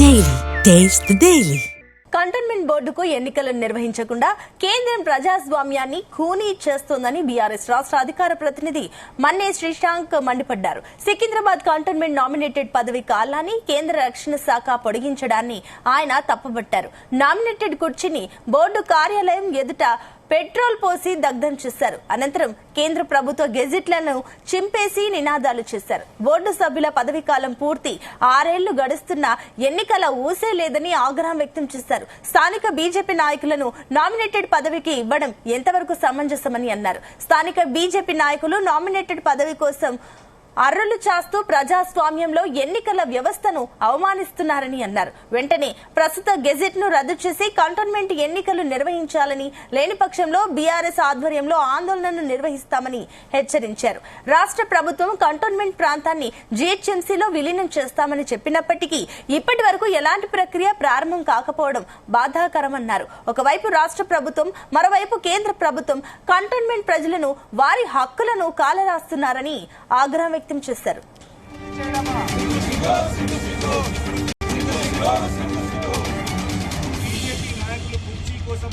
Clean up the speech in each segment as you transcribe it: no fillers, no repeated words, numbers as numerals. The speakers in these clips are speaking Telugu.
Daily taste the daily. Cantonment బోర్డుకు ఎన్నికలను నిర్వహించకుండా కేంద్రం ప్రజాస్వామ్యాన్ని ఖూనీ చేస్తోందని బీఆర్ఎస్ రాష్ట్ర అధికార ప్రతినిధి మన్నే శ్రీశాంక్ మండిపడ్డారు. సికింద్రాబాద్ కంటోన్మెంట్ నామినేటెడ్ పదవి కాలాన్ని కేంద్ర రక్షణ శాఖ పొడిగించడాన్ని ఆయన తప్పుబట్టారు. నామినేటెడ్ కుర్చీని బోర్డు కార్యాలయం ఎదుట పెట్రోల్ పోసి దగ్ధం చేశారు. అనంతరం కేంద్ర ప్రభుత్వ గెజిట్లను చింపేసి నినాదాలు చేశారు. బోర్డు సభ్యుల పదవీ కాలం పూర్తి 6 ఏళ్లు గడుస్తున్నా ఎన్నికల ఊసే లేదని ఆగ్రహం వ్యక్తం చేశారు. స్థానిక బీజేపీ నాయకులను నామినేటెడ్ పదవికి ఇవ్వడం ఎంతవరకు సమంజసమని అన్నారు. స్థానిక బీజేపీ నాయకులు నామినేటెడ్ పదవి కోసం అర్రులు చాస్తూ ప్రజాస్వామ్యంలో ఎన్నికల వ్యవస్థను అవమానిస్తున్నారని అన్నారు. వెంటనే ప్రస్తుత గెజెట్ ను రద్దు చేసి కంటోన్మెంట్ ఎన్నికలు నిర్వహించాలని, లేని పక్షంలో బీఆర్ఎస్ ఆధ్వర్యంలో ఆందోళనను నిర్వహిస్తామని హెచ్చరించారు. రాష్ట్ర ప్రభుత్వం కంటోన్మెంట్ ప్రాంతాన్ని జీహెచ్ఎంసీలో విలీనం చేస్తామని చెప్పినప్పటికీ ఇప్పటి వరకు ఎలాంటి ప్రక్రియ ప్రారంభం కాకపోవడం బాధాకరమన్నారు. ఒకవైపు రాష్ట్ర ప్రభుత్వం, మరోవైపు కేంద్ర ప్రభుత్వం కంటోన్మెంట్ ప్రజలను, వారి హక్కులను కాలరాస్తున్నారని ఆగ్రహం వ్యక్తం చేశారు.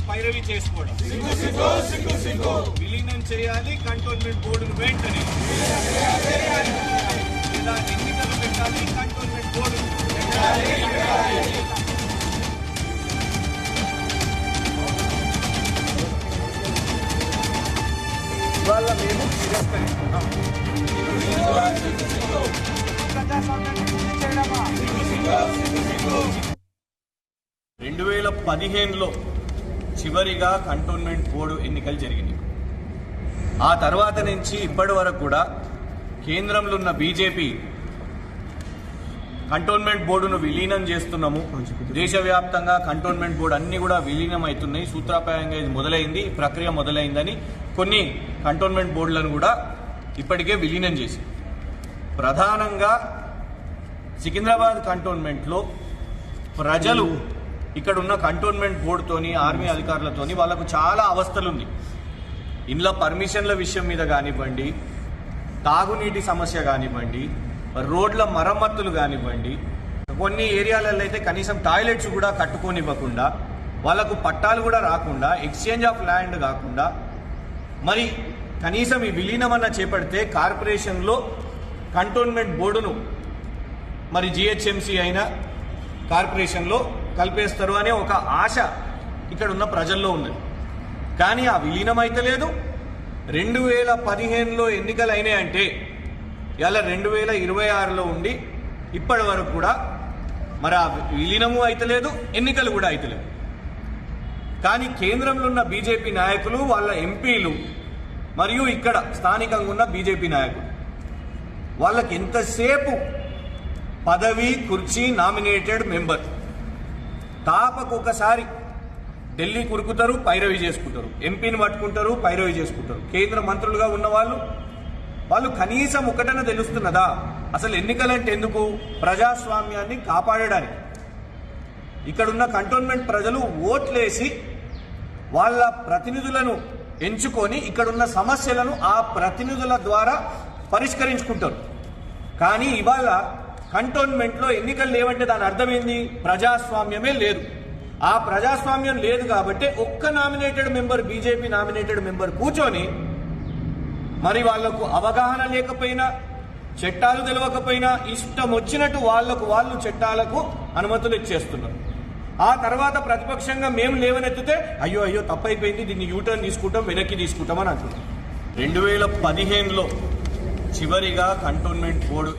పైరవి చేసుకోవడం, విలీనం చేయాలి కంటోన్మెంట్ బోర్డును వెంటనే, లేదా ఎన్నికలు పెట్టాలి కంటోన్మెంట్ బోర్డు. ఇవాళ మేము తిరస్కరిస్తున్నాం. 2015లో చివరిగా కంటోన్మెంట్ బోర్డు ఎన్నికలు జరిగినాయి. ఆ తర్వాత నుంచి ఇప్పటి వరకు కూడా కేంద్రంలో ఉన్న బీజేపీ కంటోన్మెంట్ బోర్డును విలీనం చేస్తున్నాము, దేశవ్యాప్తంగా కంటోన్మెంట్ బోర్డు అన్ని కూడా విలీనం అవుతున్నాయి, సూత్రప్రాయంగా ఇది మొదలైంది, ప్రక్రియ మొదలైందని కొన్ని కంటోన్మెంట్ బోర్డులను కూడా ఇప్పటికే విలీనం చేసి, ప్రధానంగా సికింద్రాబాద్ కంటోన్మెంట్లో ప్రజలు ఇక్కడ ఉన్న కంటోన్మెంట్ బోర్డుతోని, ఆర్మీ అధికారులతోని వాళ్ళకు చాలా అవస్థలుంది. ఇండ్ల పర్మిషన్ల విషయం మీద కానివ్వండి, తాగునీటి సమస్య కానివ్వండి, రోడ్ల మరమ్మతులు కానివ్వండి, కొన్ని ఏరియాలలో అయితే కనీసం టాయిలెట్స్ కూడా కట్టుకోనివ్వకుండా, వాళ్ళకు పట్టాలు కూడా రాకుండా, ఎక్స్చేంజ్ ఆఫ్ ల్యాండ్ కాకుండా, మరి కనీసం ఈ విలీనమన్న చేపడితే కార్పొరేషన్లో కంటోన్మెంట్ బోర్డును మరి జిహెచ్ఎంసీ అయినా కార్పొరేషన్లో కలిపేస్తారు అనే ఒక ఆశ ఇక్కడ ఉన్న ప్రజల్లో ఉన్నది. కానీ ఆ విలీనం అయితే లేదు. 2015లో ఎన్నికలు అయినాయంటే ఇలా 2026లో ఉండి ఇప్పటి వరకు కూడా మరి ఆ విలీనము అయితే లేదు, ఎన్నికలు కూడా అయితే లేదు. కానీ కేంద్రంలో ఉన్న బీజేపీ నాయకులు, వాళ్ళ ఎంపీలు మరియు ఇక్కడ స్థానికంగా ఉన్న బీజేపీ నాయకులు వాళ్ళకి ఎంతసేపు పదవి, కుర్చీ, నామినేటెడ్ మెంబర్ తాపకొకసారి ఢిల్లీ కురుకుతారు, పైరవి చేసుకుంటారు, ఎంపీని పట్టుకుంటారు, పైరవి చేసుకుంటారు. కేంద్ర మంత్రులుగా ఉన్న వాళ్ళు కనీసం ఒకటన తెలుస్తున్నదా? అసలు ఎన్నికలంటే ఎందుకు? ప్రజాస్వామ్యాన్ని కాపాడడానికి. ఇక్కడున్న కంటోన్మెంట్ ప్రజలు ఓట్లేసి వాళ్ళ ప్రతినిధులను ఎంచుకొని ఇక్కడున్న సమస్యలను ఆ ప్రతినిధుల ద్వారా పరిష్కరించుకుంటారు. కానీ ఇవాళ కంటోన్మెంట్లో ఎన్నికలు లేవంటే దాని అర్థమైంది, ప్రజాస్వామ్యమే లేదు. ఆ ప్రజాస్వామ్యం లేదు కాబట్టి ఒక్క nominated member, BJP nominated member కూర్చొని మరి వాళ్లకు అవగాహన లేకపోయినా, చట్టాలు తెలియకపోయినా ఇష్టం వచ్చినట్టు వాళ్ళు చట్టాలకు అనుమతులు ఇచ్చేస్తున్నారు. ఆ తర్వాత ప్రతిపక్షంగా మేము లేవనెత్తితే అయ్యో తప్పైపోయింది, దీన్ని యూటర్న్ తీసుకుంటాం, వెనక్కి తీసుకుంటామని అంటున్నాం. 2015లో చివరిగా కంటోన్మెంట్ బోర్డు